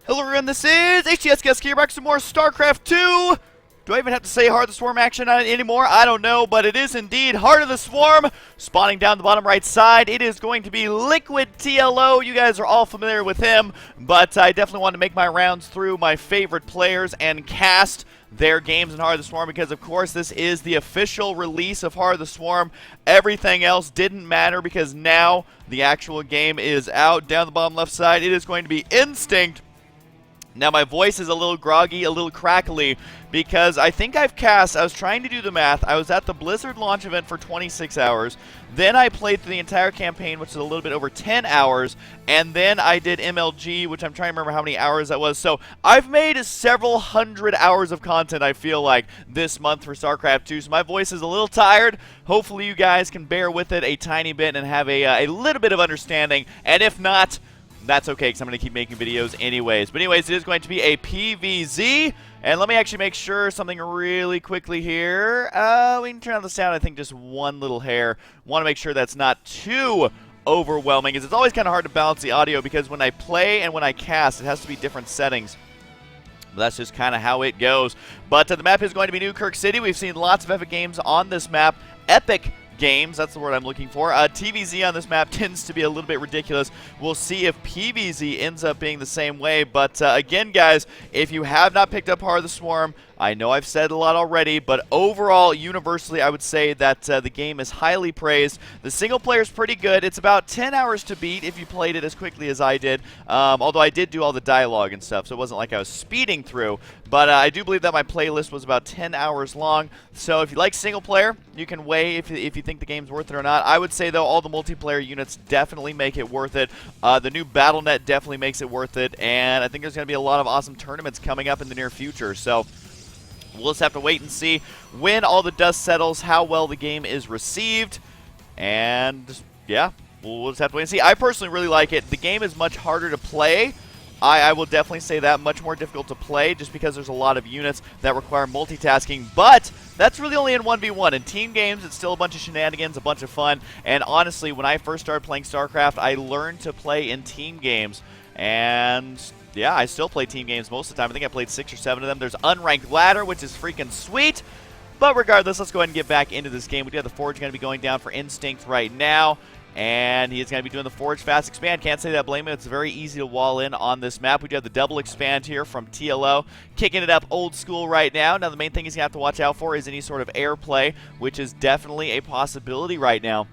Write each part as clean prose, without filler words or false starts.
Hello everyone, this is HuskyStarcraft here, back with some more StarCraft 2! Do I even have to say Heart of the Swarm action on it anymore? I don't know, but it is indeed Heart of the Swarm, spawning down the bottom right side. It is going to be Liquid TLO. You guys are all familiar with him, but I definitely want to make my rounds through my favorite players and cast their games in Heart of the Swarm, because of course this is the official release of Heart of the Swarm. Everything else didn't matter because now the actual game is out. Down the bottom left side, it is going to be Instinct. Now my voice is a little groggy, a little crackly, because I think I was trying to do the math, I was at the Blizzard launch event for 26 hours, then I played through the entire campaign, which is a little bit over 10 hours, and then I did MLG, which I'm trying to remember how many hours that was. So I've made several hundred hours of content, I feel like, this month for StarCraft 2, so my voice is a little tired. Hopefully you guys can bear with it a tiny bit and have a little bit of understanding, and if not, that's okay, because I'm going to keep making videos anyways. But anyways, it is going to be a PvZ. And let me actually make sure something really quickly here. We can turn on the sound, I think, just one little hair. Want to make sure that's not too overwhelming, because it's always kind of hard to balance the audio, because when I play and when I cast, it has to be different settings. But that's just kind of how it goes. But the map is going to be Newkirk City. We've seen lots of epic games on this map. Epic games, that's the word I'm looking for. TvZ on this map tends to be a little bit ridiculous. We'll see if PvZ ends up being the same way. But again, guys, if you have not picked up Heart of the Swarm, I know I've said a lot already, but overall, universally, I would say that the game is highly praised. The single player is pretty good. It's about 10 hours to beat if you played it as quickly as I did, although I did do all the dialogue and stuff, so it wasn't like I was speeding through. But I do believe that my playlist was about 10 hours long, so if you like single player, you can weigh if you think the game's worth it or not. I would say, though, all the multiplayer units definitely make it worth it. The new BattleNet definitely makes it worth it, and I think there's going to be a lot of awesome tournaments coming up in the near future, so we'll just have to wait and see when all the dust settles, how well the game is received, and yeah, we'll just have to wait and see. I personally really like it. The game is much harder to play. I will definitely say that, much more difficult to play, just because there's a lot of units that require multitasking, but that's really only in 1v1. In team games, it's still a bunch of shenanigans, a bunch of fun, and honestly, when I first started playing StarCraft, I learned to play in team games, and yeah, I still play team games most of the time. I think I played 6 or 7 of them. There's Unranked Ladder, which is freaking sweet. But regardless, let's go ahead and get back into this game. We do have the Forge going to be going down for Instinct right now. And he's going to be doing the Forge Fast Expand. Can't say that blame him. It's very easy to wall in on this map. We do have the Double Expand here from TLO. Kicking it up old school right now. Now the main thing he's going to have to watch out for is any sort of airplay, which is definitely a possibility right now,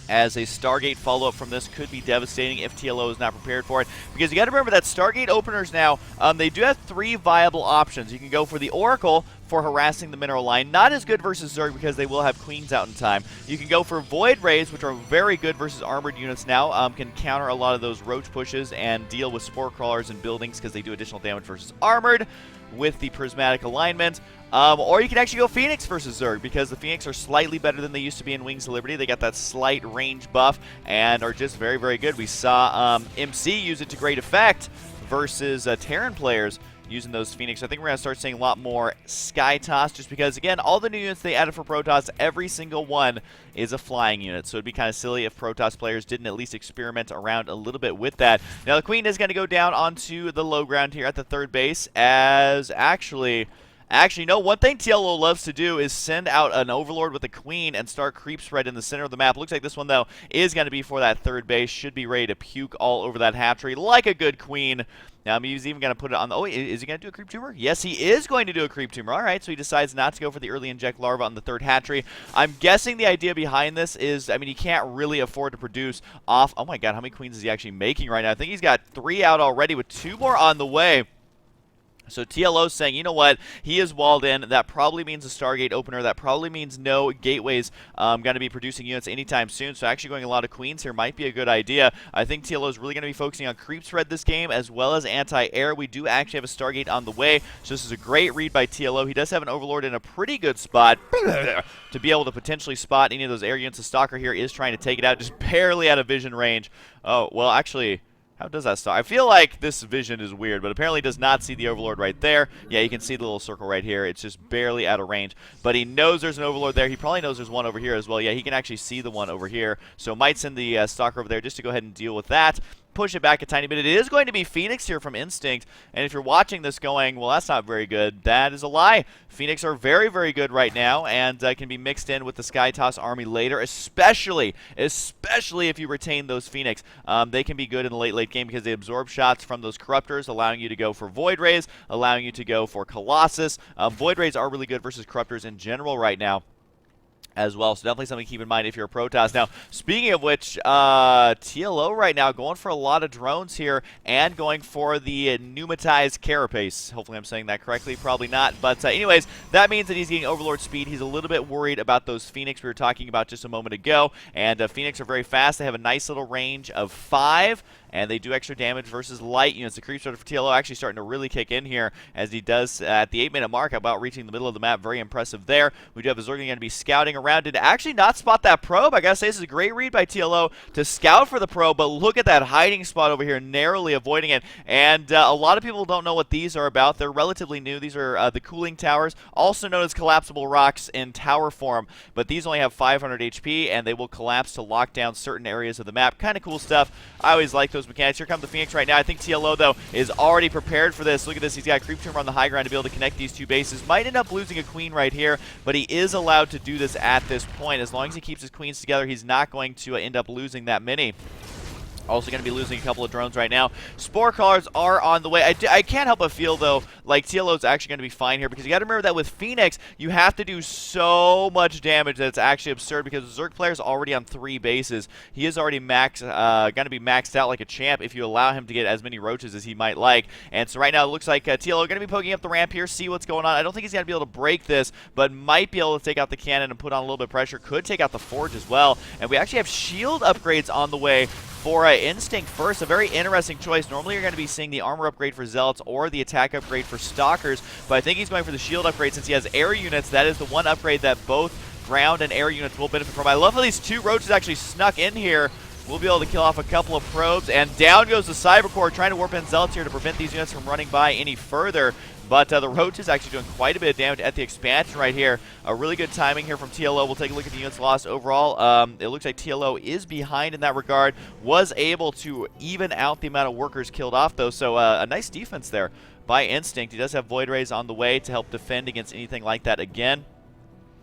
as a Stargate follow-up from this could be devastating if TLO is not prepared for it. Because you got to remember that Stargate openers now, they do have 3 viable options. You can go for the Oracle for harassing the mineral line. Not as good versus Zerg because they will have queens out in time. You can go for Void Rays, which are very good versus armored units now. Can counter a lot of those roach pushes and deal with spore crawlers and buildings because they do additional damage versus armored with the prismatic alignment. Or you can actually go Phoenix versus Zerg, because the Phoenix are slightly better than they used to be in Wings of Liberty. They got that slight range buff and are just very, very good. We saw MC use it to great effect versus Terran players using those Phoenix. I think we're going to start seeing a lot more Sky Toss, just because, again, all the new units they added for Protoss, every single one is a flying unit. So it'd be kind of silly if Protoss players didn't at least experiment around a little bit with that. Now the Queen is going to go down onto the low ground here at the 3rd base, as actually, no, one thing TLO loves to do is send out an Overlord with a Queen and start creep spread in the center of the map. Looks like this one, though, is going to be for that 3rd base. Should be ready to puke all over that hatchery like a good Queen. Now, he's even going to put it on the... Oh, is he going to do a creep tumor? Yes, he is going to do a creep tumor. All right, so he decides not to go for the early inject larva on the 3rd hatchery. I'm guessing the idea behind this is, I mean, he can't really afford to produce off... Oh, my God, how many queens is he actually making right now? I think he's got 3 out already with 2 more on the way. So TLO's saying, you know what, he is walled in. That probably means a Stargate opener. That probably means no gateways going to be producing units anytime soon. So actually going a lot of queens here might be a good idea. I think TLO is really going to be focusing on creep spread this game, as well as anti-air. We do actually have a Stargate on the way, so this is a great read by TLO. He does have an Overlord in a pretty good spot to be able to potentially spot any of those air units. The Stalker here is trying to take it out, just barely out of vision range. Oh, well, actually... How does that start? I feel like this vision is weird, but apparently does not see the Overlord right there. Yeah, you can see the little circle right here. It's just barely out of range. But he knows there's an Overlord there. He probably knows there's one over here as well. Yeah, he can actually see the one over here. So might send the Stalker over there just to go ahead and deal with that. push it back a tiny bit. It is going to be Phoenix here from Instinct, and if you're watching this going, well, that's not very good, that is a lie. Phoenix are very, very good right now, and can be mixed in with the SkyToss army later, especially if you retain those Phoenix. They can be good in the late game because they absorb shots from those Corruptors, allowing you to go for Void Rays, allowing you to go for Colossus. Void Rays are really good versus Corruptors in general right now as well, so definitely something to keep in mind if you're a Protoss. Now, speaking of which, TLO right now going for a lot of drones here and going for the pneumatized carapace. Hopefully I'm saying that correctly, probably not, but anyways, that means that he's getting Overlord speed. He's a little bit worried about those Phoenix we were talking about just a moment ago, and Phoenix are very fast. They have a nice little range of 5, and they do extra damage versus light units. The creep starter for TLO actually starting to really kick in here as he does at the 8-minute mark, about reaching the middle of the map. Very impressive there. We do have a Zerg going to be scouting around. Did actually not spot that probe. I gotta say, this is a great read by TLO to scout for the probe, but look at that hiding spot over here, narrowly avoiding it. And a lot of people don't know what these are about. They're relatively new. These are the cooling towers, also known as collapsible rocks in tower form, but these only have 500 HP, and they will collapse to lock down certain areas of the map. Kind of cool stuff. I always like those mechanics. Here comes the Phoenix right now. I think TLO, though, is already prepared for this. Look at this. He's got a creep tumor on the high ground to be able to connect these two bases. Might end up losing a queen right here, but he is allowed to do this at this point. As long as he keeps his queens together, he's not going to end up losing that many. Also going to be losing a couple of drones right now. Spore Callers are on the way. I can't help but feel, though, like TLO is actually going to be fine here, because you got to remember that with Phoenix, you have to do so much damage that it's actually absurd, because the Zerg player is already on 3 bases. He is already going to be maxed out like a champ if you allow him to get as many roaches as he might like. And so right now it looks like TLO going to be poking up the ramp here, see what's going on. I don't think he's going to be able to break this, but might be able to take out the cannon and put on a little bit of pressure. Could take out the Forge as well. And we actually have shield upgrades on the way for Instinct first. A very interesting choice. Normally you're going to be seeing the armor upgrade for Zealots or the attack upgrade for Stalkers, but I think he's going for the shield upgrade since he has air units. That is the one upgrade that both ground and air units will benefit from. I love how these 2 roaches actually snuck in here. We'll be able to kill off a couple of probes, and down goes the Cybercore, trying to warp in Zealots here to prevent these units from running by any further. But the Roach is actually doing quite a bit of damage at the expansion right here. A really good timing here from TLO. We'll take a look at the units lost overall. It looks like TLO is behind in that regard. Was able to even out the amount of workers killed off, though. So a nice defense there by Instinct. He does have Void Rays on the way to help defend against anything like that again.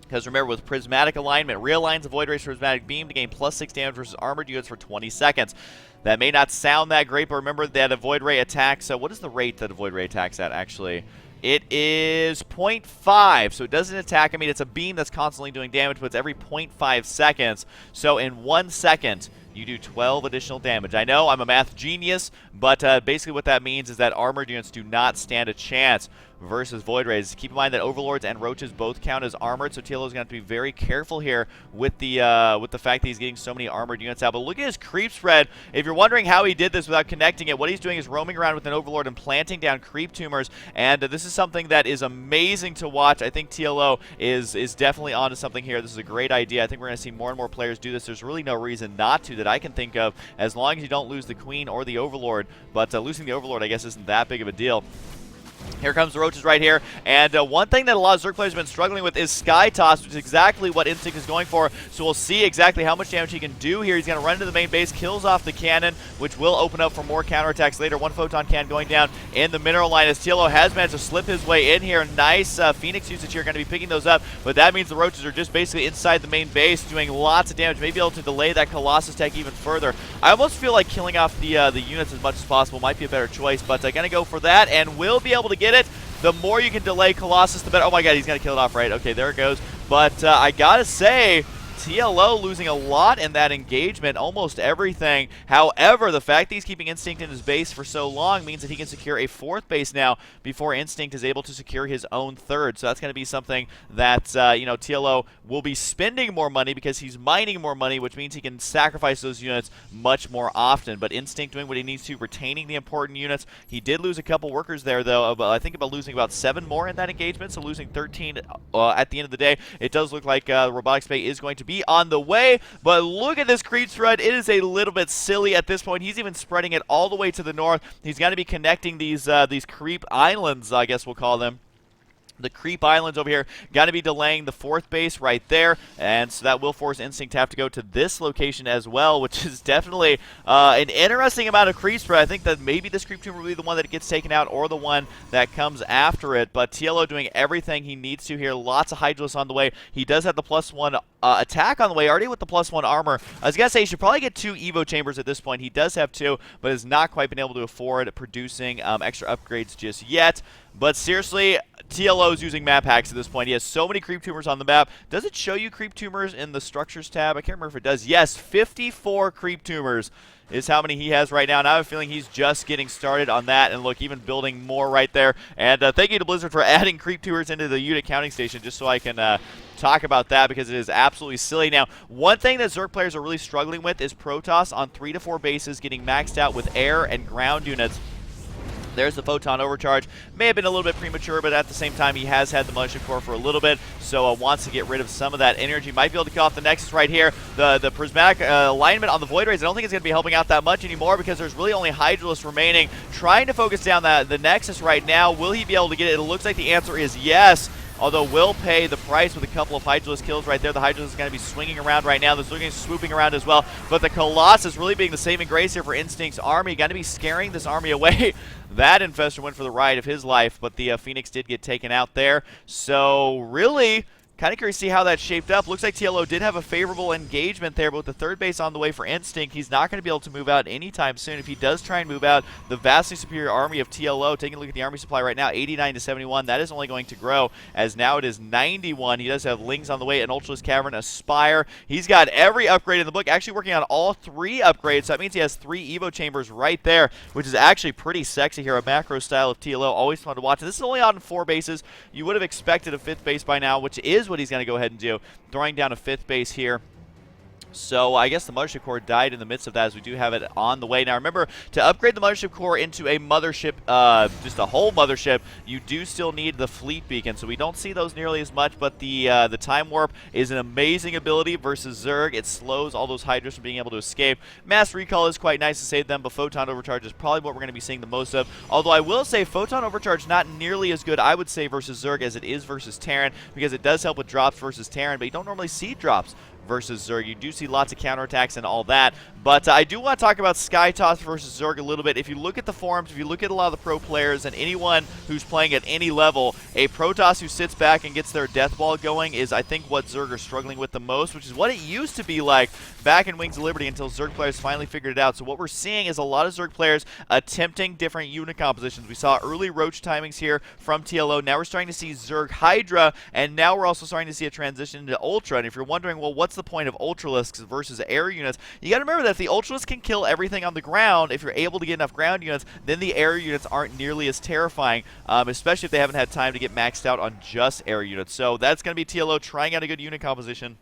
Because remember, with Prismatic Alignment, realigns the Void Rays Prismatic Beam to gain +6 damage versus armored units for 20 seconds. That may not sound that great, but remember that a Void Ray attacks. So what is the rate that a Void Ray attacks at, actually? It is 0.5, so it doesn't attack. I mean, it's a beam that's constantly doing damage, but it's every 0.5 seconds. So in 1 second, you do 12 additional damage. I know I'm a math genius, but basically what that means is that armored units do not stand a chance versus Void Rays. Keep in mind that Overlords and Roaches both count as armored, so TLO is going to have to be very careful here with the fact that he's getting so many armored units out. But look at his creep spread. If you're wondering how he did this without connecting it, what he's doing is roaming around with an Overlord and planting down creep tumors, and this is something that is amazing to watch. I think TLO is definitely onto something here. This is a great idea. I think we're going to see more and more players do this. There's really no reason not to that I can think of, as long as you don't lose the Queen or the Overlord. But losing the Overlord, I guess, isn't that big of a deal. Here comes the Roaches right here, and one thing that a lot of Zerg players have been struggling with is SkyToss, which is exactly what Instinct is going for, so we'll see exactly how much damage he can do here. He's going to run into the main base, kills off the cannon, which will open up for more counterattacks later. 1 photon cannon going down in the mineral line as TLO has managed to slip his way in here. Nice Phoenix usage here, going to be picking those up, but that means the Roaches are just basically inside the main base, doing lots of damage, maybe able to delay that Colossus tech even further. I almost feel like killing off the units as much as possible might be a better choice, but going to go for that, and will be able to get it. The more you can delay Colossus, the better. Oh my god, he's going to kill it off, right? Okay, there it goes. But I got to say, TLO losing a lot in that engagement, almost everything. However, the fact that he's keeping Instinct in his base for so long means that he can secure a 4th base now before Instinct is able to secure his own 3rd. So that's going to be something that, you know, TLO will be spending more money because he's mining more money, which means he can sacrifice those units much more often. But Instinct doing what he needs to, retaining the important units. He did lose a couple workers there, though. I think about losing about 7 more in that engagement, so losing 13 at the end of the day. It does look like the Robotics Bay is going to be on the way, but look at this creep spread. It is a little bit silly at this point. He's even spreading it all the way to the north. He's going to be connecting these creep islands, I guess we'll call them. The creep islands over here got to be delaying the 4th base right there, and so that will force Instinct to have to go to this location as well, which is definitely an interesting amount of creep spread. I think that maybe this creep tumor will be the one that gets taken out or the one that comes after it, but TLO doing everything he needs to here. Lots of Hydralisk on the way. He does have the +1 attack on the way, already with the +1 armor. I was going to say he should probably get 2 Evo Chambers at this point. He does have 2, but has not quite been able to afford producing extra upgrades just yet. But seriously, TLO's using map hacks at this point. He has so many creep tumors on the map. Does it show you creep tumors in the structures tab? I can't remember if it does. Yes, 54 creep tumors is how many he has right now, and I have a feeling he's just getting started on that, and look, even building more right there. And thank you to Blizzard for adding creep tumors into the unit counting station, just so I can talk about that, because it is absolutely silly. Now, one thing that Zerg players are really struggling with is Protoss on 3 to 4 bases getting maxed out with air and ground units. There's the Photon Overcharge. May have been a little bit premature, but at the same time, he has had the Mothership Core for a little bit, so wants to get rid of some of that energy. Might be able to kill off the Nexus right here. The Prismatic alignment on the Void Rays, I don't think it's going to be helping out that much anymore, because there's really only Hydralisk remaining. Trying to focus down the Nexus right now. Will he be able to get it? It looks like the answer is yes. Although will pay the price with a couple of Hydralisk kills right there. The Hydralisk is going to be swinging around right now. The Zerg is swooping around as well. But the Colossus really being the saving grace here for Instinct's army. Going to be scaring this army away. That Infestor went for the ride of his life, but the Phoenix did get taken out there. So really, kind of curious to see how that shaped up. Looks like TLO did have a favorable engagement there, but with the 3rd base on the way for Instinct, he's not going to be able to move out anytime soon. If he does try and move out, the vastly superior army of TLO, taking a look at the army supply right now, 89 to 71, that is only going to grow, as now it is 91. He does have Lings on the way, an Ultralisk Cavern, a Spire. He's got every upgrade in the book, actually working on all 3 upgrades, so that means he has 3 Evo Chambers right there, which is actually pretty sexy here, a macro style of TLO, always fun to watch. And this is only on 4 bases. You would have expected a 5th base by now, which is what he's going to go ahead and do, throwing down a 5th base here. So I guess the Mothership Core died in the midst of that, as we do have it on the way. Now remember, to upgrade the Mothership Core into a mothership, just a whole mothership, you do still need the Fleet Beacon. So we don't see those nearly as much, but the Time Warp is an amazing ability versus Zerg. It slows all those Hydras from being able to escape. Mass Recall is quite nice to save them, but Photon Overcharge is probably what we're going to be seeing the most of. Although I will say Photon Overcharge not nearly as good, I would say, versus Zerg as it is versus Terran, because it does help with drops versus Terran, but you don't normally see drops versus Zerg. You do see lots of counterattacks and all that, but I do want to talk about Skytoss versus Zerg a little bit. If you look at the forums, if you look at a lot of the pro players and anyone who's playing at any level, a Protoss who sits back and gets their death ball going is, I think, what Zerg are struggling with the most, which is what it used to be like back in Wings of Liberty until Zerg players finally figured it out. So what we're seeing is a lot of Zerg players attempting different unit compositions. We saw early Roach timings here from TLO. Now we're starting to see Zerg Hydra, and now we're also starting to see a transition into Ultra. And if you're wondering, well, what's the point of Ultralisks versus air units? You got to remember that if the Ultralisk can kill everything on the ground, if you're able to get enough ground units, then the air units aren't nearly as terrifying, especially if they haven't had time to get maxed out on just air units. So that's going to be TLO trying out a good unit composition.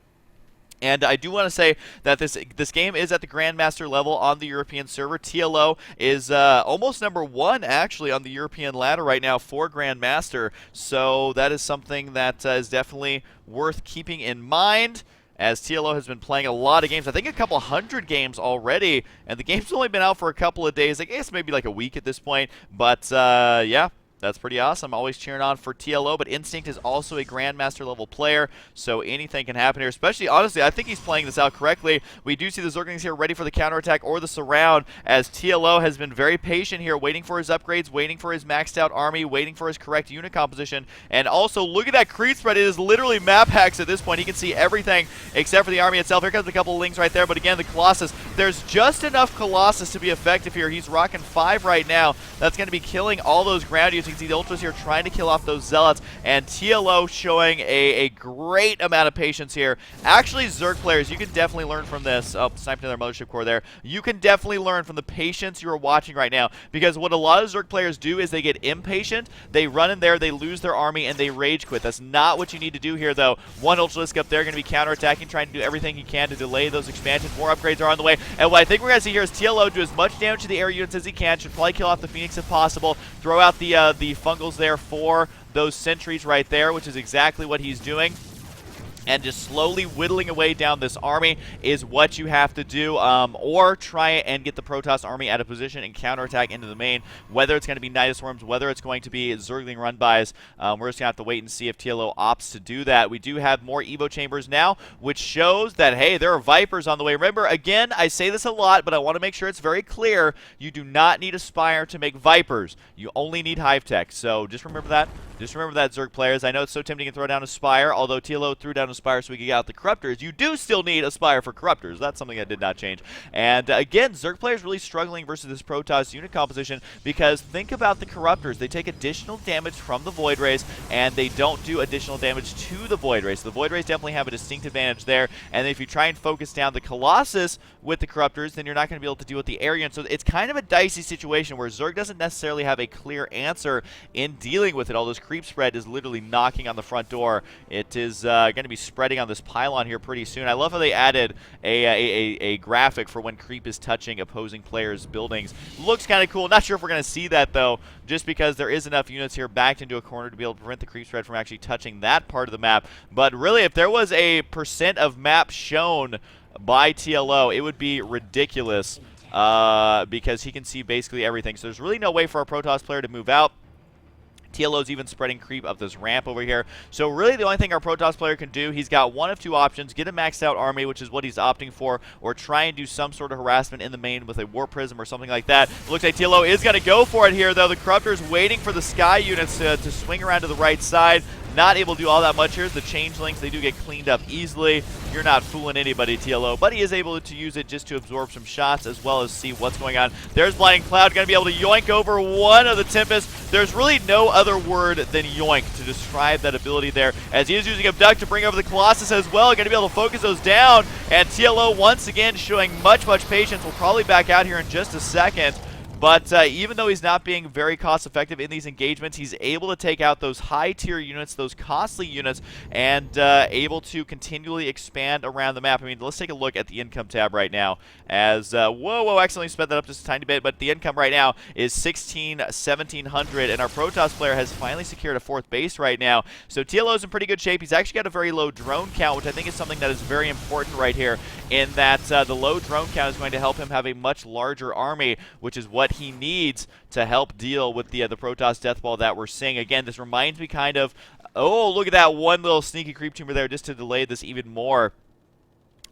And I do want to say that this game is at the Grandmaster level on the European server. TLO is almost #1, actually, on the European ladder right now for Grandmaster. So that is something that is definitely worth keeping in mind, as TLO has been playing a lot of games. I think a couple hundred games already, and the game's only been out for a couple of days. I guess maybe like a week at this point. But, yeah. That's pretty awesome. Always cheering on for TLO, but Instinct is also a Grandmaster level player, so anything can happen here. Especially, honestly, I think he's playing this out correctly. We do see the Zerglings here ready for the counterattack or the surround, as TLO has been very patient here, waiting for his upgrades, waiting for his maxed out army, waiting for his correct unit composition. And also, look at that creep spread. It is literally map hacks at this point. He can see everything except for the army itself. Here comes a couple of Lings right there, but again, the Colossus. There's just enough Colossus to be effective here. He's rocking 5 right now. That's going to be killing all those ground units. You can see the Ultras here trying to kill off those Zealots, and TLO showing a great amount of patience here. Actually, Zerg players, you can definitely learn from this. Oh, sniped another Mothership Core there. You can definitely learn from the patience you are watching right now, because what a lot of Zerg players do is they get impatient, they run in there, they lose their army, and they rage quit. That's not what you need to do here, though. One Ultralisk up there going to be counterattacking, trying to do everything he can to delay those expansions. More upgrades are on the way, and what I think we're going to see here is TLO do as much damage to the air units as he can. Should probably kill off the Phoenix if possible. Throw out the Fungals there for those sentries right there, which is exactly what he's doing. and just slowly whittling away down this army is what you have to do, or try and get the Protoss army out of position and counterattack into the main, whether it's going to be Night of Swarms, whether it's going to be Zergling run-bys. We're just going to have to wait and see if TLO opts to do that. We do have more Evo chambers now, which shows that, hey, there are Vipers on the way. Remember, again, I say this a lot, but I want to make sure it's very clear. You do not need a Spire to make Vipers. You only need Hive Tech, so just remember that. Just remember that, Zerg players. I know it's so tempting to throw down a Spire, although TLO threw down a Spire so we could get out the Corruptors. You do still need a Spire for Corruptors. That's something that did not change. And again, Zerg players really struggling versus this Protoss unit composition, because think about the Corruptors. They take additional damage from the Void Rays, and they don't do additional damage to the Void Rays. So the Void Rays definitely have a distinct advantage there. And if you try and focus down the Colossus with the Corruptors, then you're not going to be able to deal with the area. And so it's kind of a dicey situation where Zerg doesn't necessarily have a clear answer in dealing with it. All those creep spread is literally knocking on the front door. It is going to be spreading on this pylon here pretty soon. I love how they added a graphic for when creep is touching opposing players' buildings. Looks kind of cool. Not sure if we're going to see that, though, just because there is enough units here backed into a corner to be able to prevent the creep spread from actually touching that part of the map. But really, if there was a % of map shown by TLO, it would be ridiculous, because he can see basically everything. So there's really no way for our Protoss player to move out. TLO's even spreading creep up this ramp over here. So really the only thing our Protoss player can do, he's got one of two options: get a maxed out army, which is what he's opting for, or try and do some sort of harassment in the main with a Warp Prism or something like that. Looks like TLO is going to go for it here, though. The Corruptor's waiting for the Sky units to swing around to the right side. Not able to do all that much here. The Changelings, they do get cleaned up easily. You're not fooling anybody, TLO. But he is able to use it just to absorb some shots as well as see what's going on. There's Blinding Cloud, going to be able to yoink over one of the Tempest. There's really no other word than yoink to describe that ability there, as he is using Abduct to bring over the Colossus as well. Going to be able to focus those down. And TLO once again showing much patience. We'll probably back out here in just a second. But even though he's not being very cost-effective in these engagements, he's able to take out those high-tier units, those costly units, and able to continually expand around the map. I mean, let's take a look at the income tab right now. As, whoa, accidentally sped that up just a tiny bit, but the income right now is 1700, and our Protoss player has finally secured a 4th base right now. So TLO's in pretty good shape. He's actually got a very low drone count, which I think is something that is very important right here, in that the low drone count is going to help him have a much larger army, which is what he needs to help deal with the Protoss death ball that we're seeing. Again, this reminds me kind of, oh, look at that one little sneaky creep tumor there, just to delay this even more.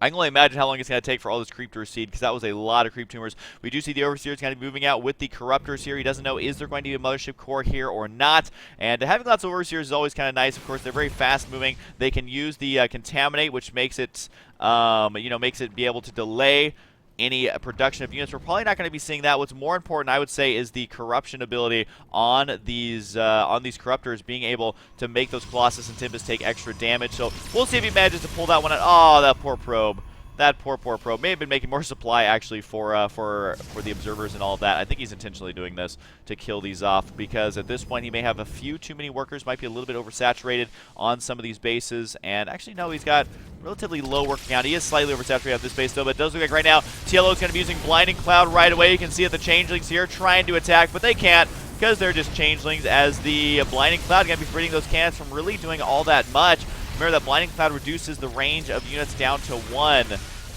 I can only imagine how long it's going to take for all this creep to recede, because that was a lot of creep tumors. We do see the Overseer is going to be moving out with the Corruptors here. He doesn't know, is there going to be a Mothership Core here or not? And having lots of Overseers is always kind of nice. Of course, they're very fast moving. They can use the Contaminate, which makes it, makes it be able to delay any production of units. We're probably not going to be seeing that. What's more important, I would say, is the corruption ability on these Corruptors, being able to make those Colossus and Tempest take extra damage. So we'll see if he manages to pull that one out. Oh, that poor probe. That poor probe may have been making more supply, actually, for the observers and all of that. I think he's intentionally doing this to kill these off, because at this point he may have a few too many workers, might be a little bit oversaturated on some of these bases. And actually, no, he's got relatively low working count. He is slightly oversaturated at this base, though, but it does look like right now TLO is going to be using Blinding Cloud right away. You can see that the Changelings here trying to attack, but they can't, because they're just Changelings, as the Blinding Cloud is going to be preventing those cannons from really doing all that much. Remember that Blinding Cloud reduces the range of units down to 1,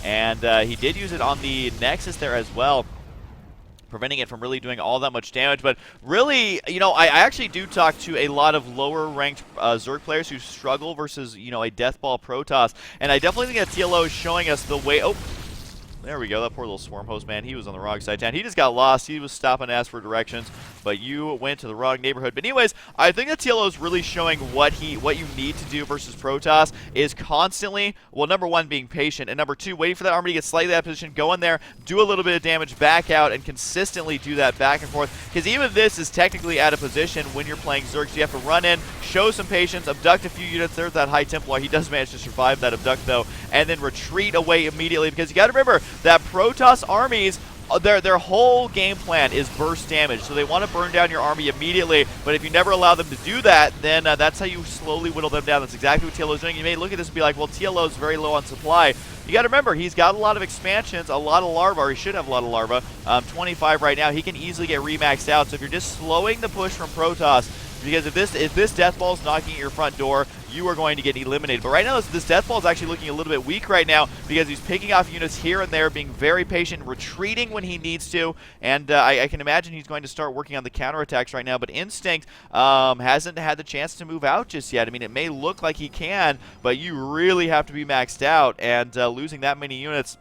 and he did use it on the Nexus there as well, preventing it from really doing all that much damage. But really, I actually do talk to a lot of lower-ranked Zerg players who struggle versus, a Deathball Protoss, and I definitely think that TLO is showing us the way. Oh, there we go. That poor little swarm host, man. He was on the wrong side of town. He just got lost. He was stopping to ask for directions, but you went to the wrong neighborhood. But anyways, I think that TLO is really showing what you need to do versus Protoss is constantly, well, number one, being patient, and number two, waiting for that army to get slightly out of position, go in there, do a little bit of damage, back out, and consistently do that back and forth. Because even this is technically out of position when you're playing Zerg, so you have to run in, show some patience, abduct a few units. There's that High Templar. He does manage to survive that abduct, though, and then retreat away immediately, because you got to remember that Protoss armies, their whole game plan is burst damage, so they want to burn down your army immediately. But if you never allow them to do that, then that's how you slowly whittle them down. That's exactly what TLO is doing. You may look at this and be like, well, TLO is very low on supply. You got to remember, he's got a lot of expansions, a lot of larva, or he should have a lot of larva. 25 right now. He can easily get remaxed out. So if you're just slowing the push from Protoss, because if this death ball is knocking at your front door, you are going to get eliminated. But right now, this death ball is actually looking a little bit weak right now because he's picking off units here and there, being very patient, retreating when he needs to, and I can imagine he's going to start working on the counterattacks right now. But Instinct hasn't had the chance to move out just yet. I mean, it may look like he can, but you really have to be maxed out, and losing that many units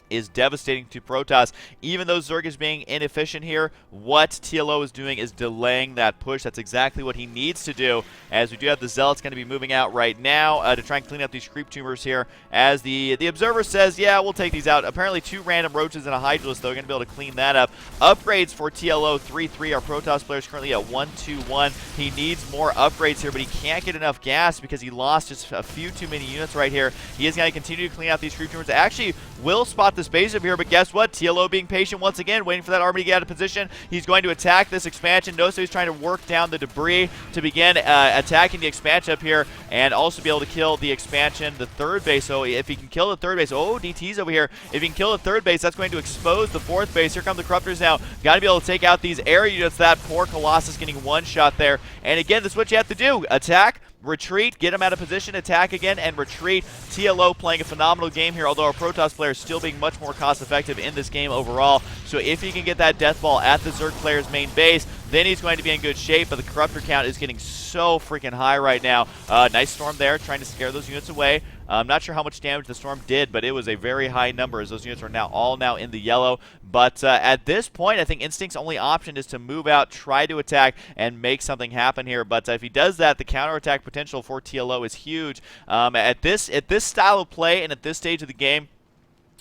is devastating to Protoss. Even though Zerg is being inefficient here, what TLO is doing is delaying that push. That's exactly what he needs to do, as we do have the Zealots going to be moving out right now to try and clean up these creep tumors here. As the Observer says, yeah, we'll take these out. Apparently 2 random roaches and a Hydralisk, though, are going to be able to clean that up. Upgrades for TLO 3-3. Our Protoss player is currently at 1-2-1. He needs more upgrades here, but he can't get enough gas because he lost just a few too many units right here. He is going to continue to clean out these creep tumors. Actually, will spot the space up here, but guess what? TLO being patient once again, waiting for that army to get out of position. He's going to attack this expansion. Notice he's trying to work down the debris to begin attacking the expansion up here, and also be able to kill the expansion, the third base. So if he can kill the third base, oh, DT's over here. If he can kill the third base, that's going to expose the fourth base. Here come the Corruptors now. Got to be able to take out these air units. That poor Colossus getting one shot there. And again, this is what you have to do. Attack, retreat, get him out of position, attack again, and retreat. TLO playing a phenomenal game here, although our Protoss player is still being much more cost-effective in this game overall. So if he can get that death ball at the Zerg player's main base, then he's going to be in good shape, but the Corruptor count is getting so freaking high right now. Nice Storm there, trying to scare those units away. I'm not sure how much damage the Storm did, but it was a very high number, as those units are all now in the yellow. But at this point, I think Instinct's only option is to move out, try to attack, and make something happen here. But if he does that, the counterattack potential for TLO is huge. At this style of play and at this stage of the game,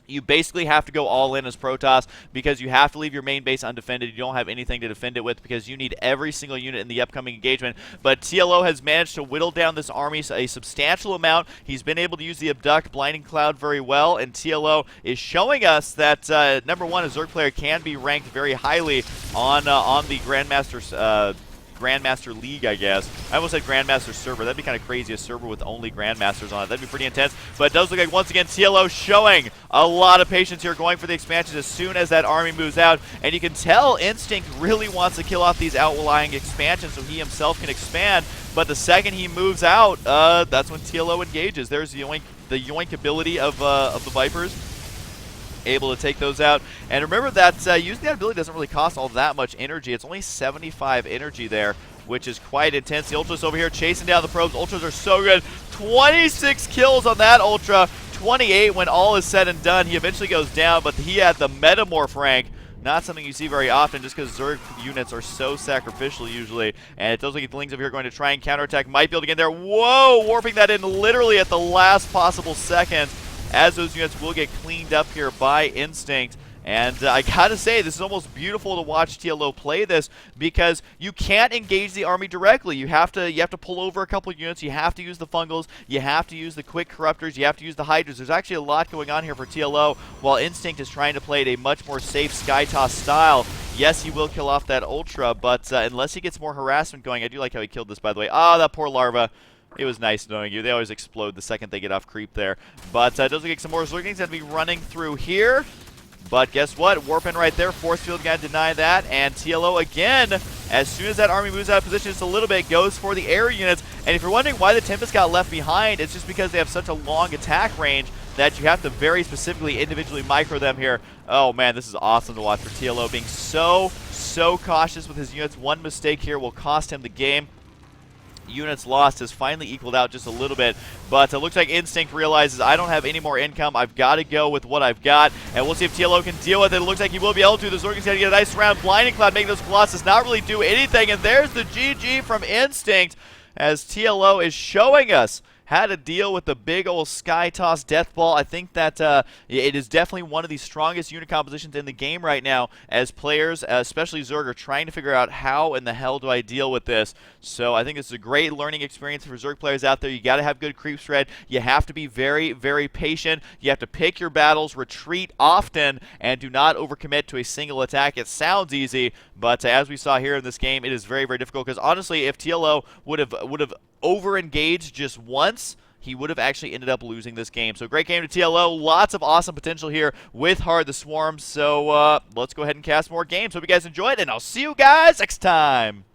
you basically have to go all in as Protoss, because you have to leave your main base undefended. You don't have anything to defend it with, because you need every single unit in the upcoming engagement. But TLO has managed to whittle down this army a substantial amount. He's been able to use the Abduct, Blinding Cloud very well, and TLO is showing us that, number one, a Zerg player can be ranked very highly on the Grandmaster League, I guess. I almost said Grandmaster server. That'd be kind of crazy, a server with only Grandmasters on it. That'd be pretty intense. But it does look like, once again, TLO showing a lot of patience here, going for the expansions as soon as that army moves out. And you can tell Instinct really wants to kill off these outlying expansions so he himself can expand. But the second he moves out, that's when TLO engages. There's the yoink ability of the Vipers. Able to take those out. And remember that using that ability doesn't really cost all that much energy. It's only 75 energy there, which is quite intense. The Ultras over here chasing down the probes. Ultras are so good. 26 kills on that Ultra. 28 when all is said and done. He eventually goes down, but he had the Metamorph rank. Not something you see very often, just because Zerg units are so sacrificial usually. And it does look like the Lings over here are going to try and counterattack. Might be able to get in there. Whoa! Warping that in literally at the last possible second, as those units will get cleaned up here by Instinct. And I gotta say, this is almost beautiful to watch TLO play this, because you can't engage the army directly. You have to pull over a couple of units. You have to use the Fungals. You have to use the quick Corruptors. You have to use the Hydras. There's actually a lot going on here for TLO, while Instinct is trying to play it a much more safe Sky Toss style. Yes, he will kill off that Ultra, but unless he gets more harassment going, I do like how he killed this, by the way. Ah, that poor larva. It was nice knowing you. They always explode the second they get off creep there. But it does look like some more Zerglings going to be running through here. But guess what? Warp in right there. Force field got to deny that. And TLO again, as soon as that army moves out of position just a little bit, goes for the air units. And if you're wondering why the Tempest got left behind, it's just because they have such a long attack range that you have to very specifically individually micro them here. Oh man, this is awesome to watch for TLO, being so cautious with his units. One mistake here will cost him the game. Units lost has finally equaled out just a little bit, but it looks like Instinct realizes, I don't have any more income. I've got to go with what I've got, and we'll see if TLO can deal with it. It looks like he will be able to. The Zerg's got to get a nice round. Blinding Cloud making those Colossus not really do anything, and there's the GG from Instinct, as TLO is showing us how to deal with the big old Sky Toss Death Ball. I think that it is definitely one of the strongest unit compositions in the game right now, as players, especially Zerg, are trying to figure out how in the hell do I deal with this. So I think it's a great learning experience for Zerg players out there. You got to have good creep spread. You have to be very patient. You have to pick your battles, retreat often, and do not overcommit to a single attack. It sounds easy, but as we saw here in this game, it is very difficult, because honestly, if TLO would have over-engaged just once, he would have actually ended up losing this game. So great game to TLO. Lots of awesome potential here with Heart of the Swarm. So let's go ahead and cast more games. Hope you guys enjoyed, and I'll see you guys next time.